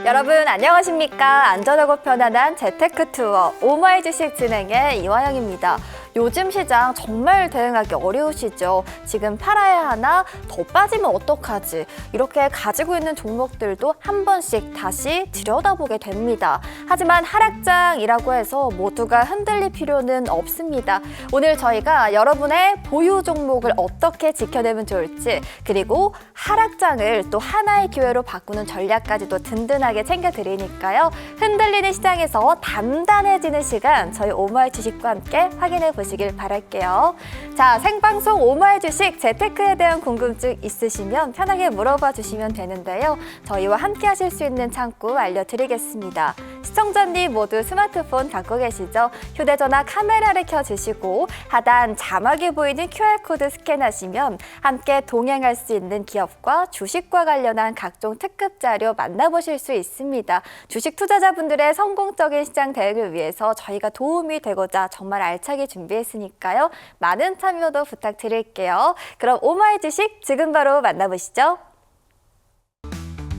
여러분 안녕하십니까? 안전하고 편안한 재테크 투어 오마이 주식 진행의 이화영입니다. 요즘 시장 정말 대응하기 어려우시죠? 지금 팔아야 하나? 더 빠지면 어떡하지? 이렇게 가지고 있는 종목들도 한 번씩 다시 들여다보게 됩니다. 하지만 하락장이라고 해서 모두가 흔들릴 필요는 없습니다. 오늘 저희가 여러분의 보유 종목을 어떻게 지켜내면 좋을지, 그리고 하락장을 또 하나의 기회로 바꾸는 전략까지도 든든하게 챙겨드리니까요. 흔들리는 시장에서 단단해지는 시간, 저희 오마이 주식과 함께 확인해 보시길 바랄게요. 자, 생방송 오마이 주식 재테크에 대한 궁금증 있으시면 편하게 물어봐 주시면 되는데요. 저희와 함께 하실 수 있는 창구 알려드리겠습니다. 시청자님 모두 스마트폰 갖고 계시죠? 휴대전화 카메라를 켜주시고 하단 자막에 보이는 QR코드 스캔하시면 함께 동행할 수 있는 기업과 주식과 관련한 각종 특급 자료 만나보실 수 있습니다. 주식 투자자분들의 성공적인 시장 대응을 위해서 저희가 도움이 되고자 정말 알차게 준비했으니까요. 많은 참여도 부탁드릴게요. 그럼 오마이 주식 지금 바로 만나보시죠.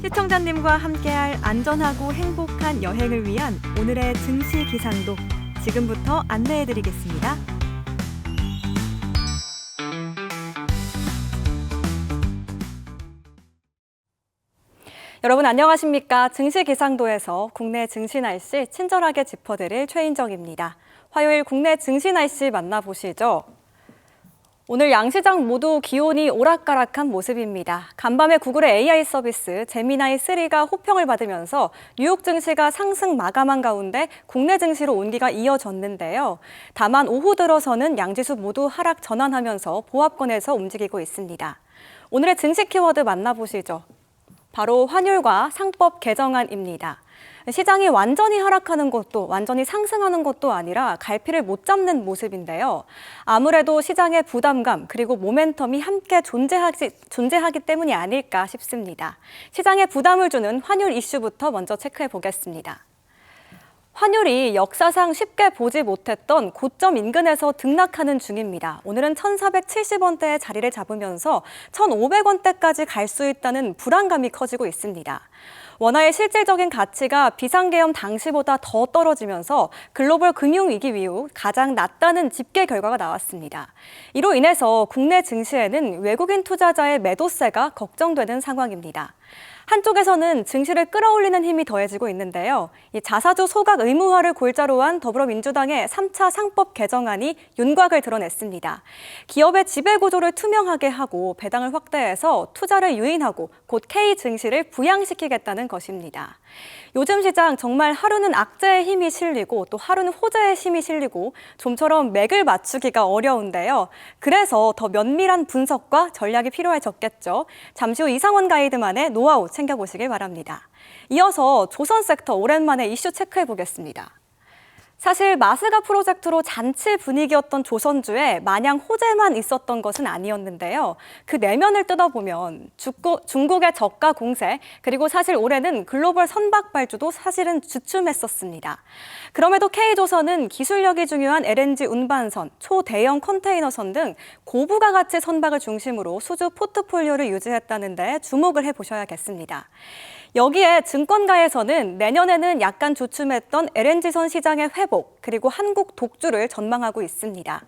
시청자님과 함께할 안전하고 행복한 여행을 위한 오늘의 증시 기상도 지금부터 안내해드리겠습니다. 여러분 안녕하십니까? 증시 기상도에서 국내 증시 날씨 친절하게 짚어드릴 최인정입니다. 화요일 국내 증시 날씨 만나보시죠. 오늘 양시장 모두 기온이 오락가락한 모습입니다. 간밤에 구글의 AI 서비스 제미나이 3가 호평을 받으면서 뉴욕 증시가 상승 마감한 가운데 국내 증시로 온기가 이어졌는데요. 다만 오후 들어서는 양지수 모두 하락 전환하면서 보합권에서 움직이고 있습니다. 오늘의 증시 키워드 만나보시죠. 바로 환율과 상법 개정안입니다. 시장이 완전히 하락하는 것도 완전히 상승하는 것도 아니라 갈피를 못 잡는 모습인데요. 아무래도 시장의 부담감 그리고 모멘텀이 함께 존재하기 때문이 아닐까 싶습니다. 시장에 부담을 주는 환율 이슈부터 먼저 체크해 보겠습니다. 환율이 역사상 쉽게 보지 못했던 고점 인근에서 등락하는 중입니다. 오늘은 1,470원대의 자리를 잡으면서 1,500원대까지 갈 수 있다는 불안감이 커지고 있습니다. 원화의 실질적인 가치가 비상계엄 당시보다 더 떨어지면서 글로벌 금융위기 이후 가장 낮다는 집계 결과가 나왔습니다. 이로 인해서 국내 증시에는 외국인 투자자의 매도세가 걱정되는 상황입니다. 한쪽에서는 증시를 끌어올리는 힘이 더해지고 있는데요. 이 자사주 소각 의무화를 골자로 한 더불어민주당의 3차 상법 개정안이 윤곽을 드러냈습니다. 기업의 지배구조를 투명하게 하고 배당을 확대해서 투자를 유인하고 곧 K 증시를 부양시키겠다는 것입니다. 요즘 시장 정말 하루는 악재의 힘이 실리고 또 하루는 호재의 힘이 실리고 좀처럼 맥을 맞추기가 어려운데요. 그래서 더 면밀한 분석과 전략이 필요해졌겠죠. 잠시 후 이상원 가이드만의 노하우 챙겨보시길 바랍니다. 이어서 조선 섹터 오랜만에 이슈 체크해 보겠습니다. 사실 마스가 프로젝트로 잔치 분위기였던 조선주에 마냥 호재만 있었던 것은 아니었는데요. 그 내면을 뜯어보면 중국의 저가 공세, 그리고 사실 올해는 글로벌 선박 발주도 사실은 주춤했었습니다. 그럼에도 K조선은 기술력이 중요한 LNG 운반선, 초대형 컨테이너선 등 고부가 가치 선박을 중심으로 수주 포트폴리오를 유지했다는데 주목을 해보셔야겠습니다. 여기에 증권가에서는 내년에는 약간 주춤했던 LNG선 시장의 회복, 그리고 한국 독주를 전망하고 있습니다.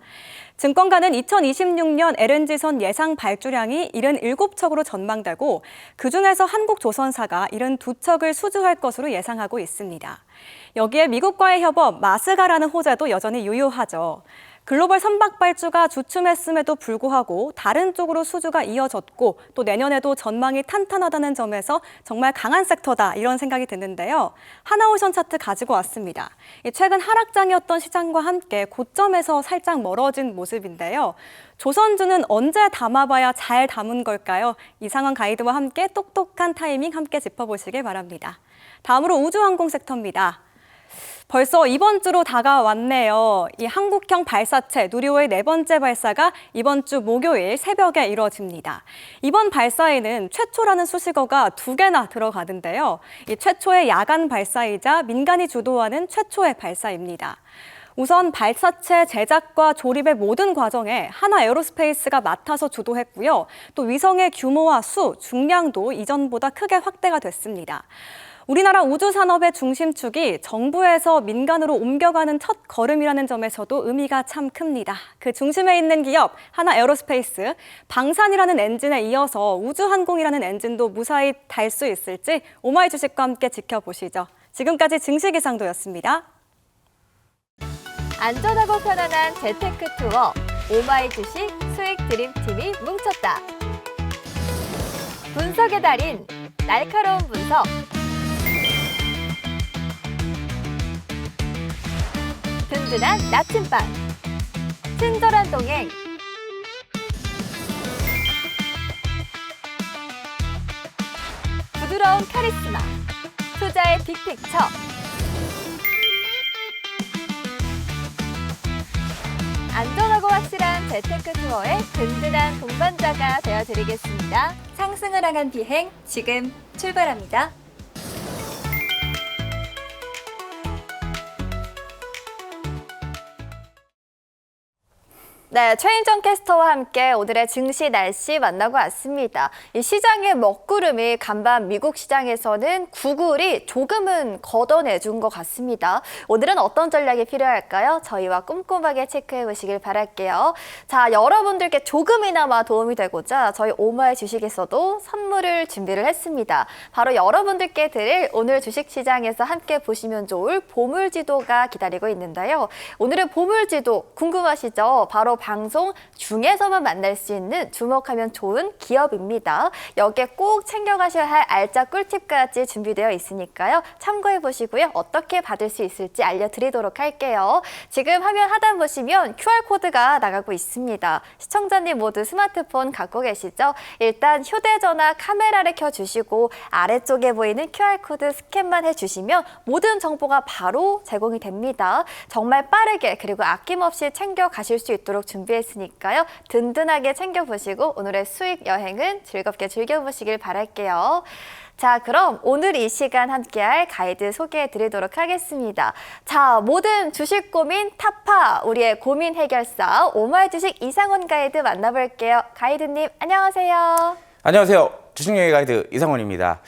증권가는 2026년 LNG선 예상 발주량이 77척으로 전망되고 그중에서 한국조선사가 72척을 수주할 것으로 예상하고 있습니다. 여기에 미국과의 협업, 마스가라는 호재도 여전히 유효하죠. 글로벌 선박 발주가 주춤했음에도 불구하고 다른 쪽으로 수주가 이어졌고 또 내년에도 전망이 탄탄하다는 점에서 정말 강한 섹터다 이런 생각이 드는데요. 하나오션 차트 가지고 왔습니다. 최근 하락장이었던 시장과 함께 고점에서 살짝 멀어진 모습인데요. 조선주는 언제 담아봐야 잘 담은 걸까요? 이상원 가이드와 함께 똑똑한 타이밍 함께 짚어보시길 바랍니다. 다음으로 우주항공 섹터입니다. 벌써 이번 주로 다가왔네요. 이 한국형 발사체 누리호의 4번째 발사가 이번 주 목요일 새벽에 이루어집니다. 이번 발사에는 최초라는 수식어가 2개나 들어가는데요. 이 최초의 야간 발사이자 민간이 주도하는 최초의 발사입니다. 우선 발사체 제작과 조립의 모든 과정에 하나에어로스페이스가 맡아서 주도했고요. 또 위성의 규모와 수, 중량도 이전보다 크게 확대가 됐습니다. 우리나라 우주 산업의 중심축이 정부에서 민간으로 옮겨가는 첫 걸음이라는 점에서도 의미가 참 큽니다. 그 중심에 있는 기업 하나 에어로스페이스, 방산이라는 엔진에 이어서 우주항공이라는 엔진도 무사히 달 수 있을지 오마이 주식과 함께 지켜보시죠. 지금까지 증시기상도였습니다. 안전하고 편안한 재테크 투어 오마이 주식 수익 드림팀이 뭉쳤다. 분석의 달인 날카로운 분석. 든든한 나침반. 친절한 동행. 부드러운 카리스마. 투자의 빅픽처. 안전하고 확실한 재테크 투어의 든든한 동반자가 되어드리겠습니다. 상승을 향한 비행 지금 출발합니다. 네, 최인정 캐스터와 함께 오늘의 증시 날씨 만나고 왔습니다. 이 시장의 먹구름이 간밤 미국 시장에서는 구글이 조금은 걷어내준 것 같습니다. 오늘은 어떤 전략이 필요할까요? 저희와 꼼꼼하게 체크해 보시길 바랄게요. 자, 여러분들께 조금이나마 도움이 되고자 저희 오마이 주식에서도 선물을 준비를 했습니다. 바로 여러분들께 드릴 오늘 주식시장에서 함께 보시면 좋을 보물지도가 기다리고 있는데요. 오늘의 보물지도 궁금하시죠? 바로 방송 중에서만 만날 수 있는 주목하면 좋은 기업입니다. 여기에 꼭 챙겨가셔야 할 알짜 꿀팁까지 준비되어 있으니까요. 참고해 보시고요. 어떻게 받을 수 있을지 알려드리도록 할게요. 지금 화면 하단 보시면 QR코드가 나가고 있습니다. 시청자님 모두 스마트폰 갖고 계시죠? 일단 휴대전화 카메라를 켜주시고 아래쪽에 보이는 QR코드 스캔만 해주시면 모든 정보가 바로 제공이 됩니다. 정말 빠르게 그리고 아낌없이 챙겨가실 수 있도록 준비했으니까요. 든든하게 챙겨보시고 오늘의 수익 여행은 즐겁게 즐겨보시길 바랄게요. 자, 그럼 오늘 이 시간 함께할 가이드 소개해 드리도록 하겠습니다. 자, 모든 주식 고민 타파, 우리의 고민 해결사 오마이 주식 이상원 가이드 만나볼게요. 가이드님, 안녕하세요. 안녕하세요. 주식여행 가이드 이상원입니다.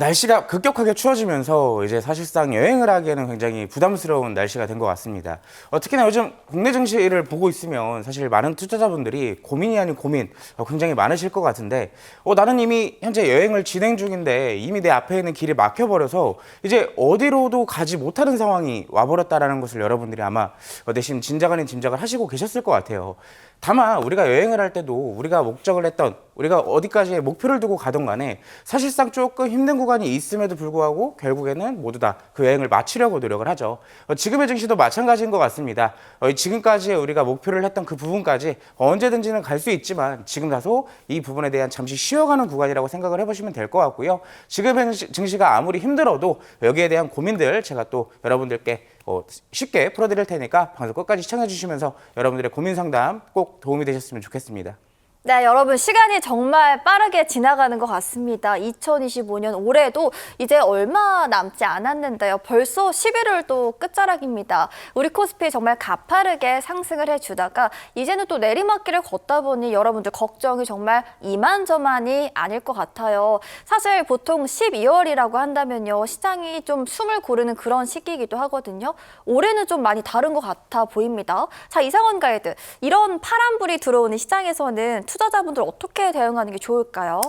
날씨가 급격하게 추워지면서 이제 사실상 여행을 하기에는 굉장히 부담스러운 날씨가 된 것 같습니다. 특히나 요즘 국내 증시를 보고 있으면 사실 많은 투자자분들이 고민이 아닌 고민 굉장히 많으실 것 같은데 나는 이미 현재 여행을 진행 중인데 이미 내 앞에 있는 길이 막혀버려서 이제 어디로도 가지 못하는 상황이 와버렸다라는 것을 여러분들이 아마 내심 짐작 아닌 짐작을 하시고 계셨을 것 같아요. 다만 우리가 여행을 할 때도 우리가 목적을 했던 우리가 어디까지의 목표를 두고 가던 간에 사실상 조금 힘든 구간이 있음에도 불구하고 결국에는 모두 다 그 여행을 마치려고 노력을 하죠. 지금의 증시도 마찬가지인 것 같습니다. 지금까지 우리가 목표를 했던 그 부분까지 언제든지는 갈 수 있지만 지금 다소 이 부분에 대한 잠시 쉬어가는 구간이라고 생각을 해보시면 될 것 같고요. 지금의 증시가 아무리 힘들어도 여기에 대한 고민들 제가 또 여러분들께 쉽게 풀어드릴 테니까 방송 끝까지 시청해 주시면서 여러분들의 고민 상담 꼭 도움이 되셨으면 좋겠습니다. 네, 여러분 시간이 정말 빠르게 지나가는 것 같습니다. 2025년 올해도 이제 얼마 남지 않았는데요. 벌써 11월도 끝자락입니다. 우리 코스피 정말 가파르게 상승을 해주다가 이제는 또 내리막길을 걷다 보니 여러분들 걱정이 정말 이만저만이 아닐 것 같아요. 사실 보통 12월이라고 한다면요. 시장이 좀 숨을 고르는 그런 시기이기도 하거든요. 올해는 좀 많이 다른 것 같아 보입니다. 자, 이상원 가이드. 이런 파란불이 들어오는 시장에서는 투자자분들 어떻게 대응하는 게 좋을까요?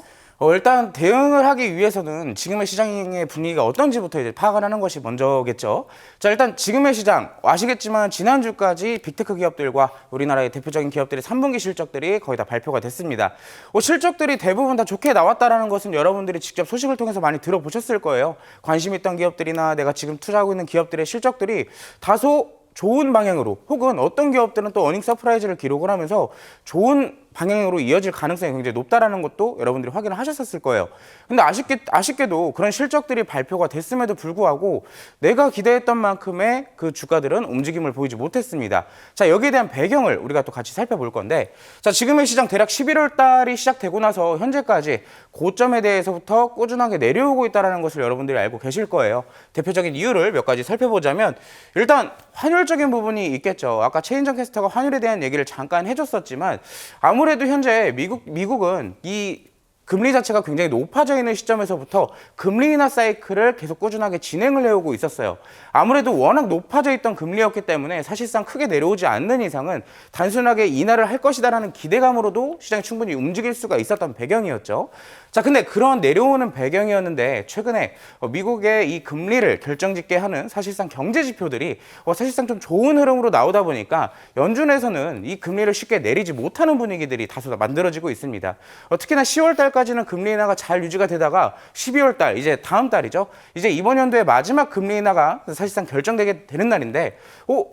일단 대응을 하기 위해서는 지금의 시장의 분위기가 어떤지부터 이제 파악을 하는 것이 먼저겠죠. 자, 일단 지금의 시장 아시겠지만 지난주까지 빅테크 기업들과 우리나라의 대표적인 기업들의 3분기 실적들이 거의 다 발표가 됐습니다. 실적들이 대부분 다 좋게 나왔다라는 것은 여러분들이 직접 소식을 통해서 많이 들어보셨을 거예요. 관심 있던 기업들이나 내가 지금 투자하고 있는 기업들의 실적들이 다소 좋은 방향으로 혹은 어떤 기업들은 또 어닝 서프라이즈를 기록을 하면서 좋은 방향으로 이어질 가능성이 굉장히 높다라는 것도 여러분들이 확인을 하셨을 거예요. 근데 아쉽게도 그런 실적들이 발표가 됐음에도 불구하고 내가 기대했던 만큼의 그 주가들은 움직임을 보이지 못했습니다. 자, 여기에 대한 배경을 우리가 또 같이 살펴볼 건데, 자, 지금의 시장 대략 11월 달이 시작되고 나서 현재까지 고점에 대해서부터 꾸준하게 내려오고 있다는 것을 여러분들이 알고 계실 거예요. 대표적인 이유를 몇 가지 살펴보자면 일단 환율적인 부분이 있겠죠. 아까 최인정 캐스터가 환율에 대한 얘기를 잠깐 해줬었지만 아무래도 현재 미국은 이 금리 자체가 굉장히 높아져 있는 시점에서부터 금리 인하 사이클을 계속 꾸준하게 진행을 해오고 있었어요. 아무래도 워낙 높아져 있던 금리였기 때문에 사실상 크게 내려오지 않는 이상은 단순하게 인하를 할 것이다라는 기대감으로도 시장이 충분히 움직일 수가 있었던 배경이었죠. 자, 근데 그런 내려오는 배경이었는데 최근에 미국의 이 금리를 결정짓게 하는 사실상 경제 지표들이 사실상 좀 좋은 흐름으로 나오다 보니까 연준에서는 이 금리를 쉽게 내리지 못하는 분위기들이 다소 만들어지고 있습니다. 특히나 10월 달까지는 금리 인하가 잘 유지가 되다가 12월 달, 이제 다음 달이죠. 이제 이번 연도의 마지막 금리 인하가 사실상 결정되게 되는 날인데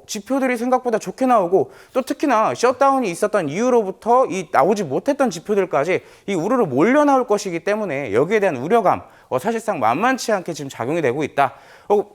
지표들이 생각보다 좋게 나오고 또 특히나 셧다운이 있었던 이후로부터 이 나오지 못했던 지표들까지 이 우르르 몰려 나올 것이기 때문에 여기에 대한 우려감 사실상 만만치 않게 지금 작용이 되고 있다.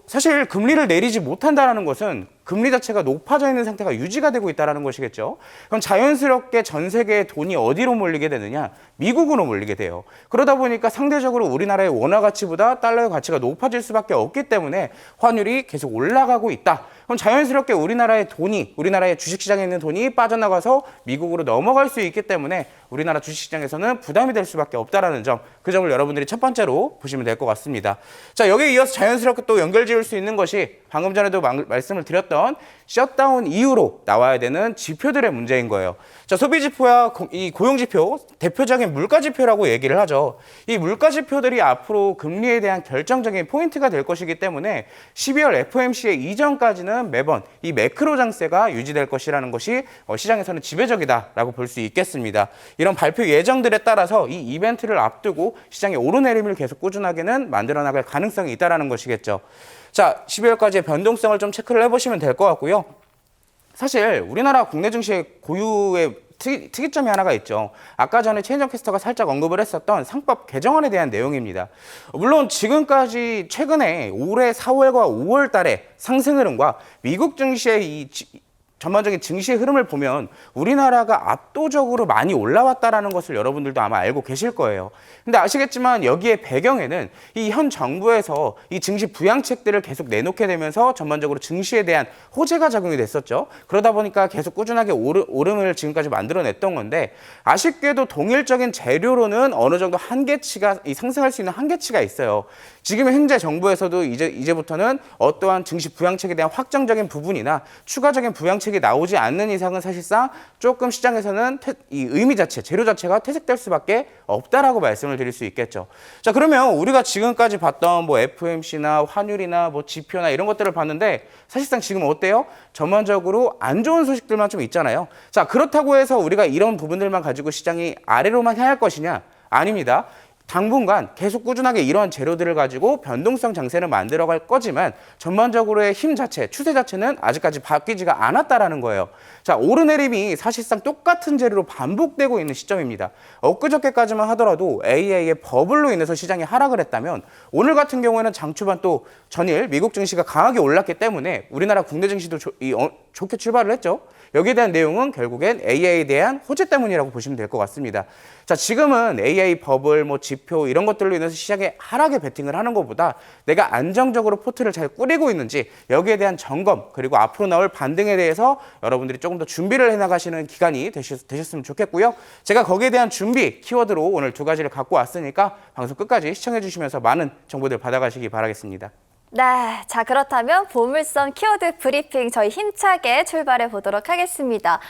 사실 금리를 내리지 못한다는 것은 금리 자체가 높아져 있는 상태가 유지가 되고 있다는 것이겠죠. 그럼 자연스럽게 전 세계의 돈이 어디로 몰리게 되느냐? 미국으로 몰리게 돼요. 그러다 보니까 상대적으로 우리나라의 원화 가치보다 달러의 가치가 높아질 수밖에 없기 때문에 환율이 계속 올라가고 있다. 그럼 자연스럽게 우리나라의 돈이, 우리나라의 주식시장에 있는 돈이 빠져나가서 미국으로 넘어갈 수 있기 때문에 우리나라 주식시장에서는 부담이 될 수밖에 없다는 점, 그 점을 여러분들이 첫 번째로 보시면 될 것 같습니다. 자, 여기에 이어서 자연스럽게 또 연결 지을 수 있는 것이 방금 전에도 말씀을 드렸던 셧다운 이후로 나와야 되는 지표들의 문제인 거예요. 자, 소비 지표와 이 고용 지표, 대표적인 물가 지표라고 얘기를 하죠. 이 물가 지표들이 앞으로 금리에 대한 결정적인 포인트가 될 것이기 때문에 12월 FOMC의 이전까지는 매번 이 매크로 장세가 유지될 것이라는 것이 시장에서는 지배적이다라고 볼 수 있겠습니다. 이런 발표 예정들에 따라서 이 이벤트를 앞두고 시장의 오르내림을 계속 꾸준하게는 만들어 나갈 가능성이 있다는 것이겠죠. 자, 12월까지의 변동성을 좀 체크를 해보시면 될 것 같고요. 사실 우리나라 국내 증시의 고유의 특이점이 하나가 있죠. 아까 전에 최인정 캐스터가 살짝 언급을 했었던 상법 개정안에 대한 내용입니다. 물론 지금까지 최근에 올해 4월과 5월 달의 상승 흐름과 미국 증시의 이 전반적인 증시의 흐름을 보면 우리나라가 압도적으로 많이 올라왔다라는 것을 여러분들도 아마 알고 계실 거예요. 근데 아시겠지만 여기에 배경에는 이 현 정부에서 이 증시 부양책들을 계속 내놓게 되면서 전반적으로 증시에 대한 호재가 작용이 됐었죠. 그러다 보니까 계속 꾸준하게 오름을 지금까지 만들어냈던 건데 아쉽게도 동일적인 재료로는 어느 정도 한계치가 상승할 수 있는 한계치가 있어요. 지금 현재 정부에서도 이제부터는 어떠한 증시 부양책에 대한 확정적인 부분이나 추가적인 부양책이 나오지 않는 이상은 사실상 조금 시장에서는 이 의미 자체, 재료 자체가 퇴색될 수밖에 없다라고 말씀을 드릴 수 있겠죠. 자, 그러면 우리가 지금까지 봤던 뭐 FOMC나 환율이나 뭐 지표나 이런 것들을 봤는데 사실상 지금 어때요? 전반적으로 안 좋은 소식들만 좀 있잖아요. 자, 그렇다고 해서 우리가 이런 부분들만 가지고 시장이 아래로만 향할 것이냐? 아닙니다. 당분간 계속 꾸준하게 이런 재료들을 가지고 변동성 장세를 만들어갈 거지만 전반적으로의 힘 자체, 추세 자체는 아직까지 바뀌지가 않았다라는 거예요. 자, 오르내림이 사실상 똑같은 재료로 반복되고 있는 시점입니다. 엊그저께까지만 하더라도 AI의 버블로 인해서 시장이 하락을 했다면 오늘 같은 경우에는 장초반 또 전일 미국 증시가 강하게 올랐기 때문에 우리나라 국내 증시도 좋게 출발을 했죠. 여기에 대한 내용은 결국엔 AI에 대한 호재 때문이라고 보시면 될 것 같습니다. 자, 지금은 AI 버블, 뭐 지표 이런 것들로 인해서 시장에 하락에 베팅을 하는 것보다 내가 안정적으로 포트를 잘 꾸리고 있는지 여기에 대한 점검 그리고 앞으로 나올 반등에 대해서 여러분들이 조금 더 준비를 해나가시는 기간이 되셨으면 좋겠고요. 제가 거기에 대한 준비 키워드로 오늘 두 가지를 갖고 왔으니까 방송 끝까지 시청해 주시면서 많은 정보들 받아가시기 바라겠습니다. 네, 자 그렇다면 보물선 키워드 브리핑 저희 힘차게 출발해 보도록 하겠습니다.